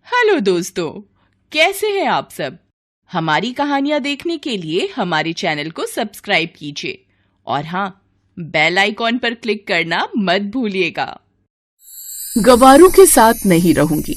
Hello दोस्तों, कैसे हैं आप सब। हमारी कहानियां देखने के लिए हमारे चैनल को सब्सक्राइब कीजिए और हाँ, बेल आइकॉन पर क्लिक करना मत भूलिएगा। गवारों के साथ नहीं रहूंगी।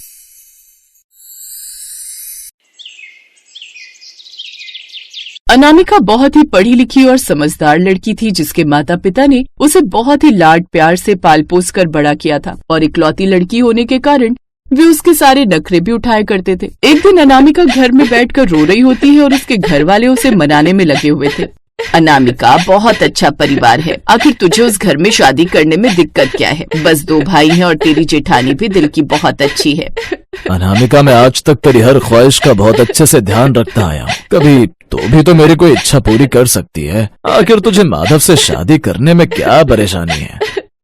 अनामिका बहुत ही पढ़ी लिखी और समझदार लड़की थी, जिसके माता पिता ने उसे बहुत ही लाड प्यार से पाल पोस कर बड़ा किया था और इकलौती लड़की होने के कारण वे उसके सारे नखरे भी उठाया करते थे। एक दिन अनामिका घर में बैठकर रो रही होती है और उसके घर वाले उसे मनाने में लगे हुए थे। अनामिका, बहुत अच्छा परिवार है, आखिर तुझे उस घर में शादी करने में दिक्कत क्या है? बस 2 भाई हैं और तेरी जेठानी भी दिल की बहुत अच्छी है। अनामिका, मैं आज तक तेरी हर ख्वाहिश का बहुत अच्छे से ध्यान रखता आया हूँ। कभी तो भी तो मेरी कोई इच्छा पूरी कर सकती है। आखिर तुझे माधव से शादी करने में क्या परेशानी है?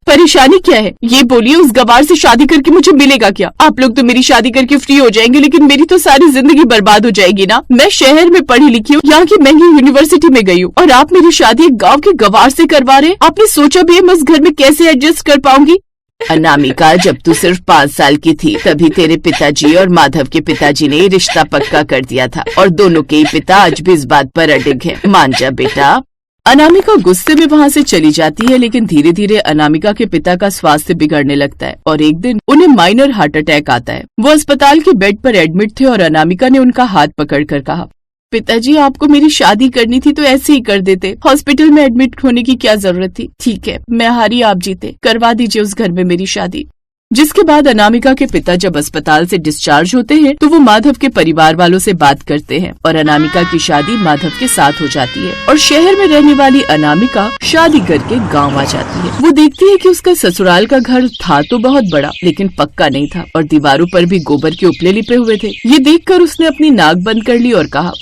परेशानी क्या है ये बोलिए। उस गवार से शादी करके मुझे मिलेगा क्या? आप लोग तो मेरी शादी करके फ्री हो जाएंगे, लेकिन मेरी तो सारी जिंदगी बर्बाद हो जाएगी ना। मैं शहर में पढ़ी लिखी हूँ, यहाँ की महंगी यूनिवर्सिटी में गई हूँ और आप मेरी शादी एक गाँव के गवार से करवा रहे हैं। आपने सोचा भी है मैं इस घर में कैसे एडजस्ट कर पाऊंगी? अनामिका, जब तू सिर्फ 5 साल की थी तभी तेरे पिताजी और माधव के पिताजी ने रिश्ता पक्का कर दिया था और दोनों के ही पिता आज भी इस बात पर अडिग हैं। मान जा बेटा। अनामिका गुस्से में वहाँ से चली जाती है, लेकिन धीरे धीरे अनामिका के पिता का स्वास्थ्य बिगड़ने लगता है और एक दिन उन्हें माइनर हार्ट अटैक आता है। वो अस्पताल के बेड पर एडमिट थे और अनामिका ने उनका हाथ पकड़कर कहा, पिताजी, आपको मेरी शादी करनी थी तो ऐसे ही कर देते। हॉस्पिटल में एडमिट होने की क्या जरूरत थी? ठीक है, मैं हारी आप जीते, करवा दीजिए उस घर में मेरी शादी। जिसके बाद अनामिका के पिता जब अस्पताल से डिस्चार्ज होते हैं तो वो माधव के परिवार वालों से बात करते हैं और अनामिका की शादी माधव के साथ हो जाती है और शहर में रहने वाली अनामिका शादी करके गांव आ जाती है। वो देखती है कि उसका ससुराल का घर था तो बहुत बड़ा, लेकिन पक्का नहीं था और दीवारों पर भी गोबर के उपले लिपे हुए थे। ये देखकर उसने अपनी नाक बंद कर ली और कहा,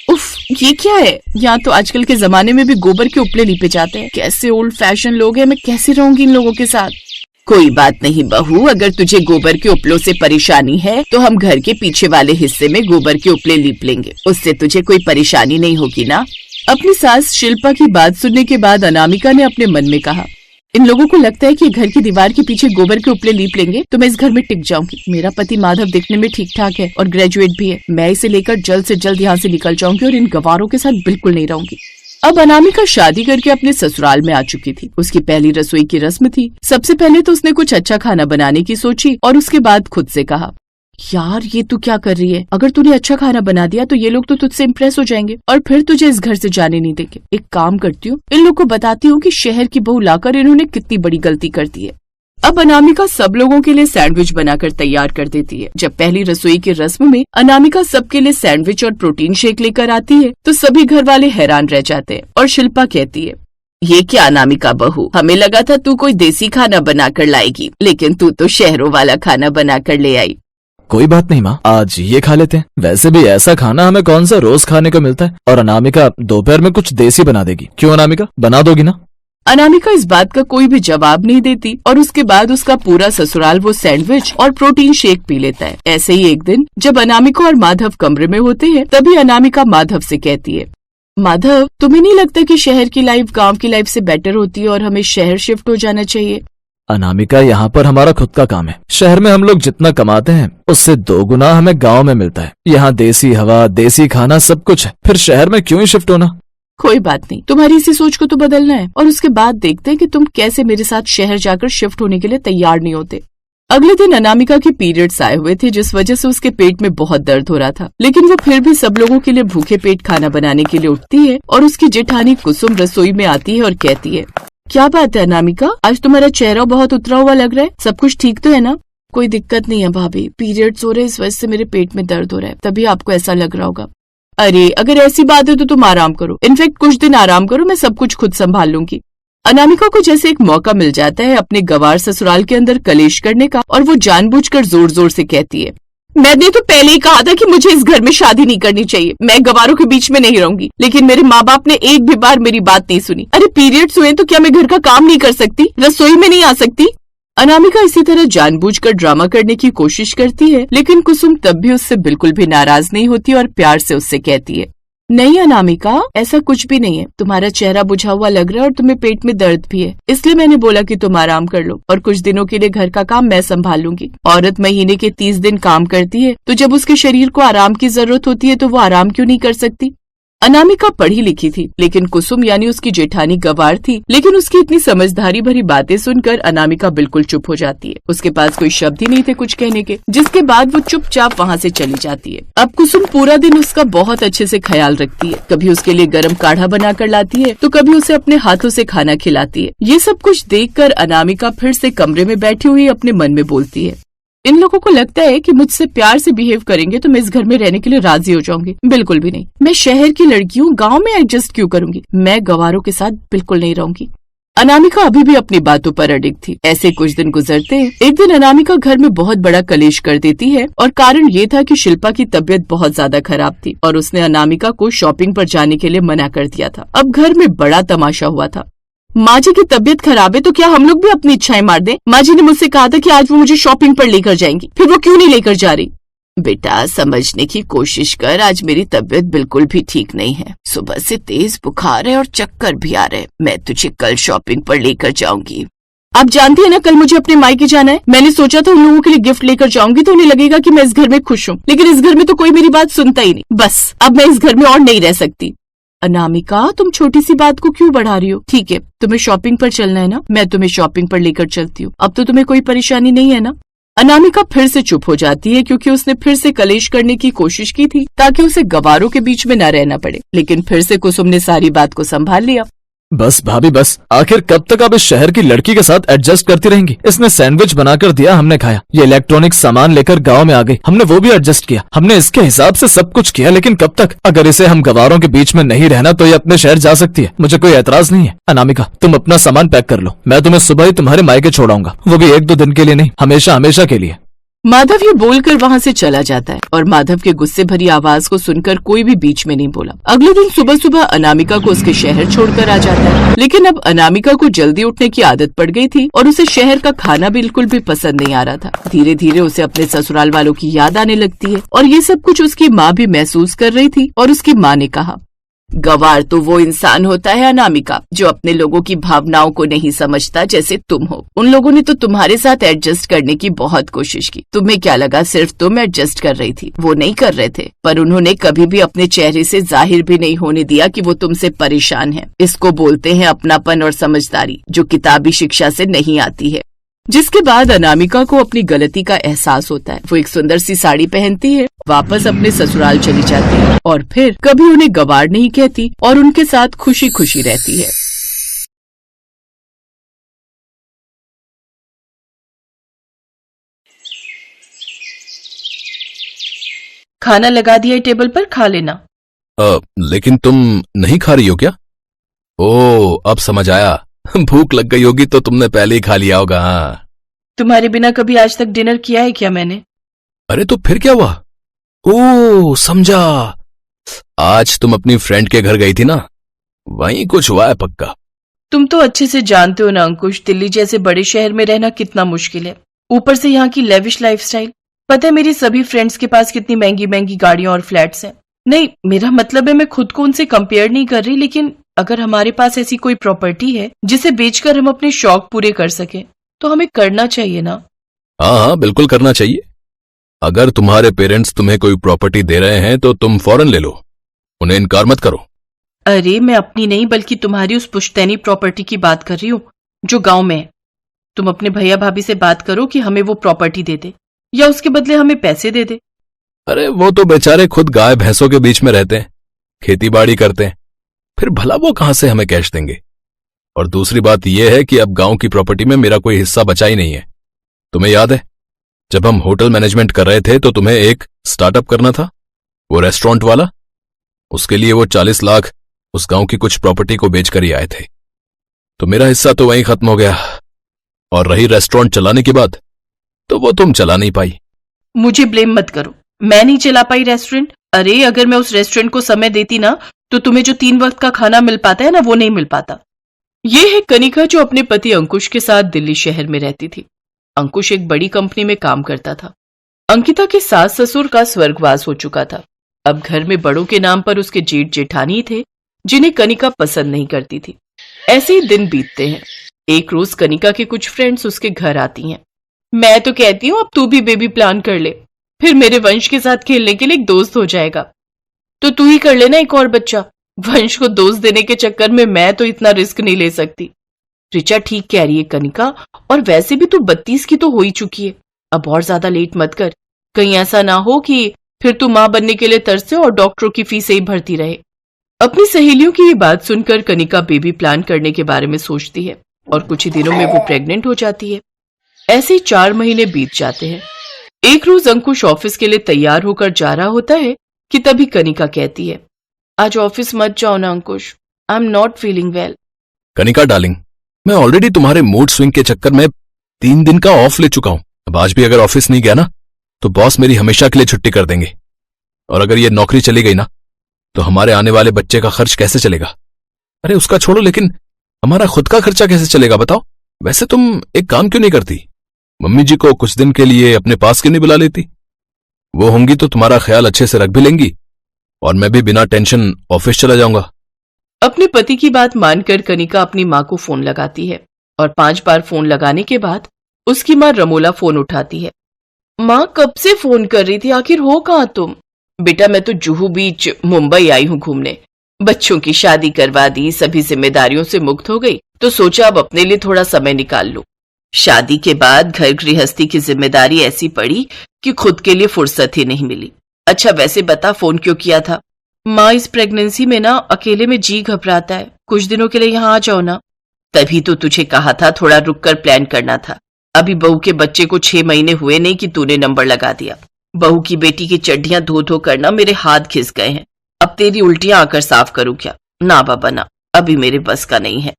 उफ, ये क्या है? यहाँ तो आजकल के जमाने में भी गोबर के उपले लिपे जाते हैं। कैसे ओल्ड फैशन लोग हैं, मैं कैसे रहूंगी इन लोगों के साथ? कोई बात नहीं बहू, अगर तुझे गोबर के उपलों से परेशानी है तो हम घर के पीछे वाले हिस्से में गोबर के उपले लीप लेंगे, उससे तुझे कोई परेशानी नहीं होगी ना। अपनी सास शिल्पा की बात सुनने के बाद अनामिका ने अपने मन में कहा, इन लोगों को लगता है कि घर की दीवार के पीछे गोबर के उपले लीप लेंगे तो मैं इस घर में टिक जाऊंगी। मेरा पति माधव दिखने में ठीक ठाक है और ग्रेजुएट भी है। मैं इसे लेकर जल्द से जल्द यहाँ से निकल जाऊंगी और इन गवारों के साथ बिल्कुल नहीं रहूंगी। अब अनामिका शादी करके अपने ससुराल में आ चुकी थी। उसकी पहली रसोई की रस्म थी। सबसे पहले तो उसने कुछ अच्छा खाना बनाने की सोची और उसके बाद खुद से कहा, यार ये तू क्या कर रही है? अगर तूने अच्छा खाना बना दिया तो ये लोग तो तुझसे इम्प्रेस हो जाएंगे और फिर तुझे इस घर से जाने नहीं देंगे। एक काम करती हूँ, इन लोग को बताती हूँ कि शहर की बहू लाकर इन्होंने कितनी बड़ी गलती कर दी है। अब अनामिका सब लोगों के लिए सैंडविच बनाकर तैयार कर देती है। जब पहली रसोई की रस्म में अनामिका सबके लिए सैंडविच और प्रोटीन शेक लेकर आती है तो सभी घर वाले हैरान रह जाते हैं और शिल्पा कहती है, ये क्या अनामिका बहू, हमें लगा था तू कोई देसी खाना बनाकर लाएगी, लेकिन तू तो शहरों वाला खाना बनाकर ले आई। कोई बात नहीं माँ, आज ये खा लेते हैं। वैसे भी ऐसा खाना हमें कौन सा रोज खाने को मिलता है। और अनामिका दोपहर में कुछ देसी बना देगी। क्यों अनामिका, बना दोगी ना? अनामिका इस बात का कोई भी जवाब नहीं देती और उसके बाद उसका पूरा ससुराल वो सैंडविच और प्रोटीन शेक पी लेता है। ऐसे ही एक दिन जब अनामिका और माधव कमरे में होते हैं तभी अनामिका माधव से कहती है, माधव, तुम्हें नहीं लगता कि शहर की लाइफ गांव की लाइफ से बेटर होती है और हमें शहर शिफ्ट हो जाना चाहिए? अनामिका, यहाँ पर हमारा खुद का काम है। शहर में हम लोग जितना कमाते हैं उससे 2 गुना हमें गाँव में मिलता है। यहाँ देसी हवा, देसी खाना सब कुछ है, फिर शहर में क्यों ही शिफ्ट होना? कोई बात नहीं, तुम्हारी इसी सोच को तो बदलना है और उसके बाद देखते हैं कि तुम कैसे मेरे साथ शहर जाकर शिफ्ट होने के लिए तैयार नहीं होते। अगले दिन अनामिका के पीरियड्स आए हुए थे, जिस वजह से उसके पेट में बहुत दर्द हो रहा था, लेकिन वो फिर भी सब लोगों के लिए भूखे पेट खाना बनाने के लिए उठती है और उसकी जेठानी कुसुम रसोई में आती है और कहती है, क्या बात है अनामिका, आज तुम्हारा चेहरा बहुत उतरा हुआ लग रहा है, सब कुछ ठीक तो है ना? कोई दिक्कत नहीं है भाभी, पीरियड्स हो रहे इस वजह से मेरे पेट में दर्द हो रहा है, तभी आपको ऐसा लग रहा होगा। अरे अगर ऐसी बात है तो तुम आराम करो, इनफैक्ट कुछ दिन आराम करो, मैं सब कुछ खुद संभाल लूंगी। अनामिका को जैसे एक मौका मिल जाता है अपने गवार ससुराल के अंदर कलेश करने का और वो जानबूझकर जोर जोर से कहती है, मैंने तो पहले ही कहा था कि मुझे इस घर में शादी नहीं करनी चाहिए। मैं गवारों के बीच में नहीं रहूंगी, लेकिन मेरे माँ बाप ने एक भी बार मेरी बात नहीं सुनी। अरे पीरियड्स हुए तो क्या मैं घर का काम नहीं कर सकती? रसोई में नहीं आ सकती? अनामिका इसी तरह जानबूझकर ड्रामा करने की कोशिश करती है, लेकिन कुसुम तब भी उससे बिल्कुल भी नाराज नहीं होती और प्यार से उससे कहती है, नहीं अनामिका, ऐसा कुछ भी नहीं है। तुम्हारा चेहरा बुझा हुआ लग रहा है और तुम्हें पेट में दर्द भी है, इसलिए मैंने बोला कि तुम आराम कर लो और कुछ दिनों के लिए घर का काम मैं संभाल लूंगी। औरत महीने के 30 दिन काम करती है, तो जब उसके शरीर को आराम की जरूरत होती है तो वो आराम क्यों नहीं कर सकती। अनामिका पढ़ी लिखी थी, लेकिन कुसुम यानी उसकी जेठानी गवार थी। लेकिन उसकी इतनी समझदारी भरी बातें सुनकर अनामिका बिल्कुल चुप हो जाती है। उसके पास कोई शब्द ही नहीं थे कुछ कहने के, जिसके बाद वो चुपचाप वहाँ से चली जाती है। अब कुसुम पूरा दिन उसका बहुत अच्छे से ख्याल रखती है। कभी उसके लिए गर्म काढ़ा बनाकर लाती है तो कभी उसे अपने हाथों से खाना खिलाती है। ये सब कुछ देखकर अनामिका फिर से कमरे में बैठी हुई अपने मन में बोलती है, इन लोगों को लगता है कि मुझसे प्यार से बिहेव करेंगे तो मैं इस घर में रहने के लिए राजी हो जाऊंगी। बिल्कुल भी नहीं। मैं शहर की लड़की हूँ, गाँव में एडजस्ट क्यों करूंगी। मैं गवारों के साथ बिल्कुल नहीं रहूंगी। अनामिका अभी भी अपनी बातों पर अडिग थी। ऐसे कुछ दिन गुजरते हैं। एक दिन अनामिका घर में बहुत बड़ा कलेश कर देती है और कारण ये था कि शिल्पा की तबीयत बहुत ज्यादा खराब थी और उसने अनामिका को शॉपिंग पर जाने के लिए मना कर दिया था। अब घर में बड़ा तमाशा हुआ था। माँ जी की तबीयत खराब है तो क्या हम लोग भी अपनी इच्छाएं मार दें। माँ जी ने मुझसे कहा था कि आज वो मुझे शॉपिंग पर लेकर जाएंगी, फिर वो क्यों नहीं लेकर जा रही। बेटा समझने की कोशिश कर, आज मेरी तबीयत बिल्कुल भी ठीक नहीं है। सुबह से तेज बुखार है और चक्कर भी आ रहे। मैं तुझे कल शॉपिंग पर लेकर जाऊंगी। आप जानती है ना कल मुझे अपने मायके जाना है। मैंने सोचा था उन लोगों के लिए गिफ्ट लेकर जाऊंगी तो उन्हें लगेगा कि मैं इस घर में खुश हूँ, लेकिन इस घर में तो कोई मेरी बात सुनता ही नहीं। बस अब मैं इस घर में और नहीं रह सकती। अनामिका तुम छोटी सी बात को क्यों बढ़ा रही हो। ठीक है तुम्हें शॉपिंग पर चलना है ना, मैं तुम्हें शॉपिंग पर लेकर चलती हूँ। अब तो तुम्हें कोई परेशानी नहीं है ना। अनामिका फिर से चुप हो जाती है क्योंकि उसने फिर से कलेश करने की कोशिश की थी ताकि उसे गवारों के बीच में न रहना पड़े, लेकिन फिर से कुसुम ने सारी बात को संभाल लिया। बस भाभी बस, आखिर कब तक आप इस शहर की लड़की के साथ एडजस्ट करती रहेंगी। इसने सैंडविच बनाकर दिया, हमने खाया। ये इलेक्ट्रॉनिक सामान लेकर गांव में आ गई, हमने वो भी एडजस्ट किया। हमने इसके हिसाब से सब कुछ किया, लेकिन कब तक। अगर इसे हम गवारों के बीच में नहीं रहना तो ये अपने शहर जा सकती है, मुझे कोई एतराज नहीं है। अनामिका तुम अपना सामान पैक कर लो, मैं तुम्हें सुबह ही तुम्हारे मायके छोड़ाऊंगा, वो भी 1-2 दिन के लिए नहीं, हमेशा हमेशा के लिए। माधव ये बोलकर वहाँ से चला जाता है और माधव के गुस्से भरी आवाज को सुनकर कोई भी बीच में नहीं बोला। अगले दिन सुबह सुबह अनामिका को उसके शहर छोड़कर आ जाता है, लेकिन अब अनामिका को जल्दी उठने की आदत पड़ गई थी और उसे शहर का खाना बिल्कुल भी पसंद नहीं आ रहा था। धीरे धीरे उसे अपने ससुराल वालों की याद आने लगती है और ये सब कुछ उसकी माँ भी महसूस कर रही थी। और उसकी माँ ने कहा, गवार तो वो इंसान होता है अनामिका जो अपने लोगों की भावनाओं को नहीं समझता, जैसे तुम हो। उन लोगों ने तो तुम्हारे साथ एडजस्ट करने की बहुत कोशिश की। तुम्हें क्या लगा सिर्फ तुम एडजस्ट कर रही थी, वो नहीं कर रहे थे। पर उन्होंने कभी भी अपने चेहरे से जाहिर भी नहीं होने दिया कि वो तुमसे परेशान है। इसको बोलते हैं अपनापन और समझदारी, जो किताबी शिक्षा से नहीं आती है। जिसके बाद अनामिका को अपनी गलती का एहसास होता है। वो एक सुंदर सी साड़ी पहनती है, वापस अपने ससुराल चली जाती है और फिर कभी उन्हें गवार नहीं कहती और उनके साथ खुशी खुशी रहती है। खाना लगा दिया टेबल पर, खा लेना। लेकिन तुम नहीं खा रही हो क्या? ओह अब समझ आया, भूख लग गई होगी तो तुमने पहले ही खा लिया होगा। हाँ। तुम्हारे बिना कभी आज तक डिनर किया है क्या मैंने? अरे तो फिर क्या हुआ? ओह समझा, आज तुम अपनी फ्रेंड के घर गई थी ना, वहीं कुछ हुआ है पक्का। तुम तो अच्छे से जानते हो ना अंकुश, दिल्ली जैसे बड़े शहर में रहना कितना मुश्किल है। ऊपर से यहाँ की लेविश लाइफस्टाइल। पता है मेरी सभी फ्रेंड्स के पास कितनी महंगी महंगी गाड़ियां और फ्लैट्स हैं। नहीं, मेरा मतलब है मैं खुद को उनसे कंपेयर नहीं कर रही, लेकिन अगर हमारे पास ऐसी कोई प्रॉपर्टी है जिसे बेचकर हम अपने शौक पूरे कर सके तो हमें करना चाहिए ना। हाँ हाँ बिल्कुल करना चाहिए। अगर तुम्हारे पेरेंट्स तुम्हें कोई प्रॉपर्टी दे रहे हैं तो तुम फौरन ले लो, उन्हें इनकार मत करो। अरे मैं अपनी नहीं बल्कि तुम्हारी उस पुश्तैनी प्रॉपर्टी की बात कर रही हूँ जो गांव में है। तुम अपने भैया भाभी से बात करो कि हमें वो प्रॉपर्टी दे दे या उसके बदले हमें पैसे दे दे। अरे वो तो बेचारे खुद गाय भैंसों के बीच में रहते हैं, खेती बाड़ी करते हैं, फिर भला वो कहां से हमें कैश देंगे। और दूसरी बात यह है कि अब गांव की प्रॉपर्टी में मेरा कोई हिस्सा बचा ही नहीं है। तुम्हें याद है जब हम होटल मैनेजमेंट कर रहे थे तो तुम्हें एक स्टार्टअप करना था, वो रेस्टोरेंट वाला। उसके लिए वो 40 लाख उस गांव की कुछ प्रॉपर्टी को बेचकर ही आए थे, तो मेरा हिस्सा तो वहीं खत्म हो गया। और रही रेस्टोरेंट चलाने की बात, तो वो तुम चला नहीं पाई। मुझे ब्लेम मत करो, मैं नहीं चला पाई रेस्टोरेंट। अरे अगर मैं उस रेस्टोरेंट को समय देती ना तो तुम्हें जो 3 वक्त का खाना मिल पाता है ना, वो नहीं मिल पाता। ये है कनिका जो अपने पति अंकुश के साथ दिल्ली शहर में रहती थी। अंकुश एक बड़ी कंपनी में काम करता था। अंकिता के सास ससुर का स्वर्गवास हो चुका था। अब घर में बड़ों के नाम पर उसके जेठ जेठानी थे जिन्हें कनिका पसंद नहीं करती थी। ऐसे ही दिन बीतते हैं। एक रोज कनिका के कुछ फ्रेंड्स उसके घर आती हैं। मैं तो कहती हूँ अब तू भी बेबी प्लान कर ले, फिर मेरे वंश के साथ खेलने के लिए एक दोस्त हो जाएगा। तो तू ही कर लेना एक और बच्चा। वंश को दोस्त देने के चक्कर में मैं तो इतना रिस्क नहीं ले सकती। ऋचा ठीक कह रही है कनिका, और वैसे भी तू 32 की तो हो ही चुकी है। अब और ज्यादा लेट मत कर, कहीं ऐसा ना हो कि फिर तू मां बनने के लिए तरसे और डॉक्टरों की फीस ही भरती रहे। अपनी सहेलियों की ये बात सुनकर कनिका बेबी प्लान करने के बारे में सोचती है और कुछ ही दिनों में वो प्रेग्नेंट हो जाती है। ऐसे ही 4 महीने बीत जाते हैं। एक रोज अंकुश ऑफिस के लिए तैयार होकर जा रहा होता है कि तभी कनिका कहती है, आज ऑफिस मत जाओ ना Ankush, I am not feeling well. Kanika darling, मैं ऑलरेडी तुम्हारे मूड स्विंग के चक्कर में 3 दिन का ऑफ ले चुका हूं। अब आज भी अगर ऑफिस नहीं गया ना तो बॉस मेरी हमेशा के लिए छुट्टी कर देंगे, और अगर ये नौकरी चली गई ना तो हमारे आने वाले बच्चे का खर्च कैसे चलेगा? अरे उसका छोड़ो, लेकिन हमारा खुद का खर्चा कैसे चलेगा बताओ? वैसे तुम एक काम क्यों नहीं करती, मम्मी जी को कुछ दिन के लिए अपने पास क्यों नहीं बुला लेती? वो होंगी तो तुम्हारा ख्याल अच्छे से रख भी लेंगी और मैं भी बिना टेंशन ऑफिस चला जाऊंगा। अपने पति की बात मानकर कनिका अपनी माँ को फोन लगाती है और 5 बार फोन लगाने के बाद उसकी माँ रमोला फोन उठाती है। माँ कब से फोन कर रही थी, आखिर हो कहाँ तुम? बेटा मैं तो जुहू बीच मुंबई आई हूँ घूमने। बच्चों की शादी करवा दी, सभी जिम्मेदारियों से मुक्त हो गई, तो सोचा अब अपने लिए थोड़ा समय निकाल लूं। शादी के बाद घर गृहस्थी की जिम्मेदारी ऐसी पड़ी कि खुद के लिए फुर्सत ही नहीं मिली। अच्छा वैसे बता फोन क्यों किया था? माँ इस प्रेगनेंसी में ना अकेले में जी घबराता है, कुछ दिनों के लिए यहाँ आ जाओ ना। तभी तो तुझे कहा था थोड़ा रुक कर प्लान करना था। अभी बहू के बच्चे को 6 महीने हुए नहीं कि तूने नंबर लगा दिया। बहू की बेटी की चड्डियां धो धो करना मेरे हाथ घिस गए हैं। अब तेरी उल्टियां आकर साफ करूं क्या? ना बाबा ना, अभी मेरे बस का नहीं है।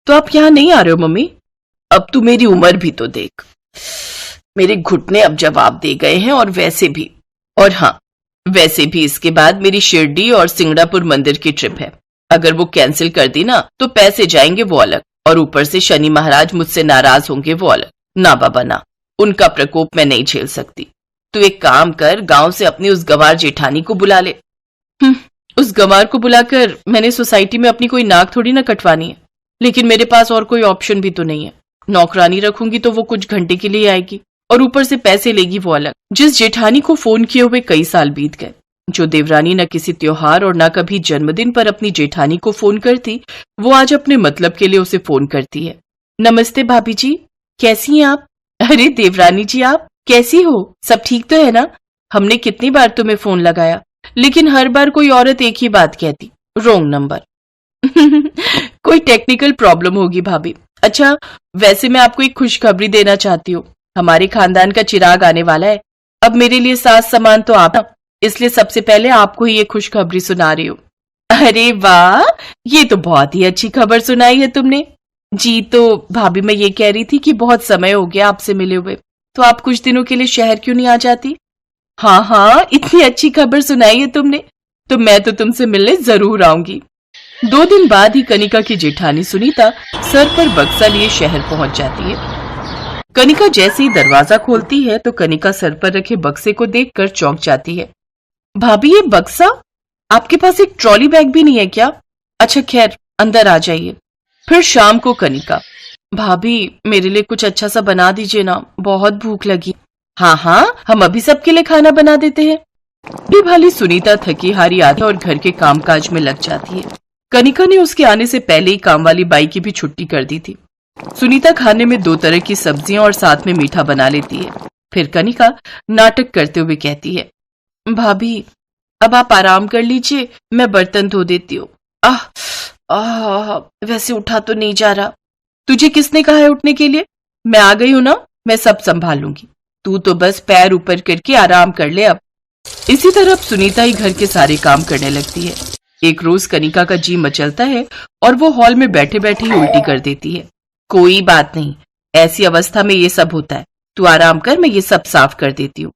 तो आप यहाँ नहीं आ रहे हो मम्मी? अब तू मेरी उम्र भी तो देख, मेरे घुटने अब जवाब दे गए हैं। और वैसे भी, और हाँ वैसे भी इसके बाद मेरी शिरडी और सिंगड़ापुर मंदिर की ट्रिप है। अगर वो कैंसिल कर दी ना तो पैसे जाएंगे वो अलग, और ऊपर से शनि महाराज मुझसे नाराज होंगे वो अलग। ना बाबा ना, उनका प्रकोप मैं नहीं झेल सकती। तू एक काम कर, गांव से अपनी उस गंवार जेठानी को बुला ले। उस गंवार को बुलाकर मैंने सोसाइटी में अपनी कोई नाक थोड़ी ना कटवानी है, लेकिन मेरे पास और कोई ऑप्शन भी तो नहीं है। नौकरानी रखूंगी तो वो कुछ घंटे के लिए आएगी और ऊपर से पैसे लेगी वो अलग। जिस जेठानी को फोन किए हुए कई साल बीत गए, जो देवरानी न किसी त्योहार और न कभी जन्मदिन पर अपनी जेठानी को फोन करती, वो आज अपने मतलब के लिए उसे फोन करती है। नमस्ते भाभी जी, कैसी हैं आप? अरे देवरानी जी आप कैसी हो? सब ठीक तो है ना? हमने कितनी बार तुम्हें फोन लगाया, लेकिन हर बार कोई औरत एक ही बात कहती, रॉन्ग नंबर। कोई टेक्निकल प्रॉब्लम होगी भाभी। अच्छा वैसे मैं आपको एक खुशखबरी देना चाहती हूँ। हमारे खानदान का चिराग आने वाला है। अब मेरे लिए सास समान तो आप, इसलिए सबसे पहले आपको ही ये खुशखबरी सुना रही हूँ। अरे वाह, ये तो बहुत ही अच्छी खबर सुनाई है तुमने। जी तो भाभी मैं ये कह रही थी कि बहुत समय हो गया आपसे मिले हुए, तो आप कुछ दिनों के लिए शहर क्यों नहीं आ जाती? हाँ हाँ, इतनी अच्छी खबर सुनाई है तुमने, तो मैं तो तुमसे मिलने जरूर आऊंगी। 2 दिन बाद ही कनिका की जेठानी सुनीता सर पर बक्सा लिए शहर पहुंच जाती है। कनिका जैसे ही दरवाजा खोलती है तो कनिका सर पर रखे बक्से को देखकर चौंक जाती है। भाभी ये बक्सा? आपके पास एक ट्रॉली बैग भी नहीं है क्या? अच्छा खैर अंदर आ जाइए। फिर शाम को कनिका, भाभी मेरे लिए कुछ अच्छा सा बना दीजिए ना, बहुत भूख लगी। हाँ हाँ, हम अभी सबके लिए खाना बना देते हैं। ये भाली सुनीता थकी हारी आती और घर के कामकाज में लग जाती है। कनिका ने उसके आने से पहले ही काम वाली बाई की भी छुट्टी कर दी थी। सुनीता खाने में 2 तरह की सब्जियां और साथ में मीठा बना लेती है। फिर कनिका नाटक करते हुए कहती है, भाभी अब आप आराम कर लीजिए, मैं बर्तन धो देती हूँ। वैसे उठा तो नहीं जा रहा। तुझे किसने कहा है उठने के लिए? मैं आ गई हूं ना, मैं सब संभाल लूंगी। तू तो बस पैर ऊपर करके आराम कर ले अब। इसी तरह सुनीता ही घर के सारे काम करने लगती है। एक रोज कनिका का जी मचलता है और वो हॉल में बैठे बैठे ही उल्टी कर देती है। कोई बात नहीं, ऐसी अवस्था में ये सब होता है, तू आराम कर, मैं ये सब साफ कर देती हूँ।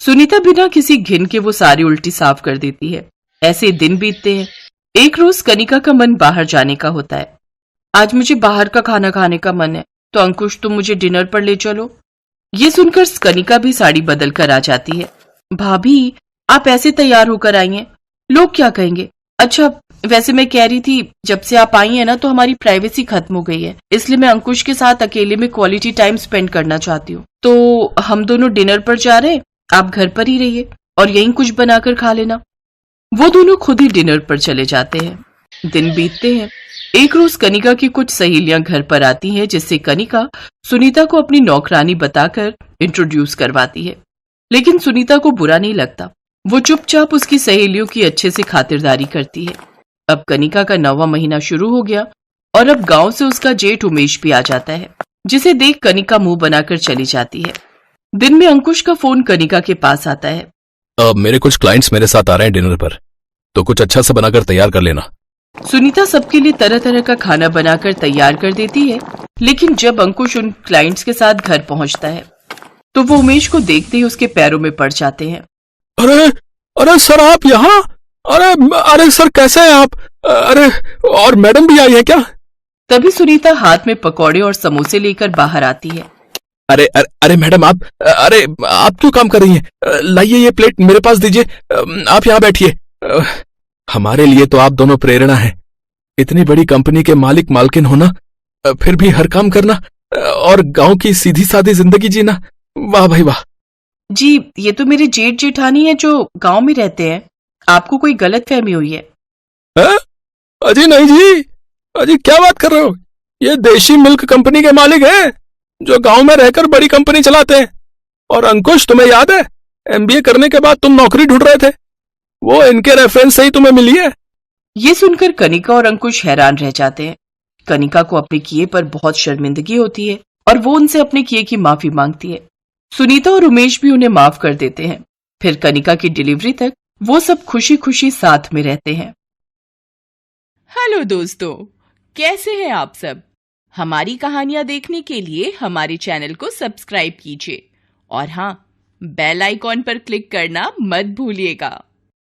सुनीता बिना किसी घिन के वो सारी उल्टी साफ कर देती है। ऐसे दिन बीतते हैं। एक रोज कनिका का मन बाहर जाने का होता है। आज मुझे बाहर का खाना खाने का मन है, तो अंकुश तुम मुझे डिनर पर ले चलो। ये सुनकर कनिका भी साड़ी बदल कर आ जाती है। भाभी आप ऐसे तैयार होकर आई हैं, लोग क्या कहेंगे? अच्छा, वैसे मैं कह रही थी, जब से आप आई हैं ना तो हमारी प्राइवेसी खत्म हो गई है, इसलिए मैं अंकुश के साथ अकेले में क्वालिटी टाइम स्पेंड करना चाहती हूँ। तो हम दोनों डिनर पर जा रहे हैं, आप घर पर ही रहिए और यहीं कुछ बनाकर खा लेना। वो दोनों खुद ही डिनर पर चले जाते हैं। दिन बीतते हैं। एक रोज कनिका की कुछ सहेलियां घर पर आती हैं, जिससे कनिका सुनीता को अपनी नौकरानी बताकर इंट्रोड्यूस करवाती है। लेकिन सुनीता को बुरा नहीं लगता, वो चुपचाप उसकी सहेलियों की अच्छे से खातिरदारी करती है। अब कनिका का 9वां महीना शुरू हो गया और अब गांव से उसका जेठ उमेश भी आ जाता है, जिसे देख कनिका मुंह बनाकर चली जाती है। दिन में अंकुश का फोन कनिका के पास आता है। मेरे कुछ क्लाइंट्स मेरे साथ आ रहे हैं डिनर पर, तो कुछ अच्छा सा बनाकर तैयार कर लेना। सुनीता सबके लिए तरह तरह का खाना बनाकर तैयार कर देती है, लेकिन जब अंकुश उन क्लाइंट्स के साथ घर पहुंचता है तो वो उमेश को देखते ही उसके पैरों में पड़ जाते हैं। अरे अरे सर, आप यहाँ? अरे अरे सर, कैसे हैं आप? अरे, और मैडम भी आई है क्या? तभी सुनीता हाथ में पकौड़े और समोसे लेकर बाहर आती है। अरे अरे, अरे मैडम, आप क्यों काम कर रही हैं? लाइए ये प्लेट मेरे पास दीजिए, आप यहाँ बैठिए। हमारे लिए तो आप दोनों प्रेरणा हैं। इतनी बड़ी कंपनी के मालिक मालकिन होना, फिर भी हर काम करना और गांव की सीधी सादी जिंदगी जीना, वाह भाई वाह। जी, ये तो मेरे जेठ जेठानी है जो गांव में रहते हैं, आपको कोई गलत फहमी हुई है। अजी नहीं जी, अजी क्या बात कर रहे हो? ये देशी मिल्क कंपनी के मालिक हैं जो गांव में रहकर बड़ी कंपनी चलाते हैं। और अंकुश, तुम्हें याद है MBA करने के बाद तुम नौकरी ढूंढ रहे थे, वो इनके रेफरेंस से ही तुम्हें मिली है। ये सुनकर कनिका और अंकुश हैरान रह जाते हैं। कनिका को अपने किए पर बहुत शर्मिंदगी होती है और वो उनसे अपने किए की माफी मांगती है। सुनीता और उमेश भी उन्हें माफ कर देते हैं। फिर कनिका की डिलीवरी तक वो सब खुशी खुशी साथ में रहते हैं। हेलो दोस्तों, कैसे हैं आप सब? हमारी कहानियां देखने के लिए हमारे चैनल को सब्सक्राइब कीजिए और हाँ, बेल आइकॉन पर क्लिक करना मत भूलिएगा।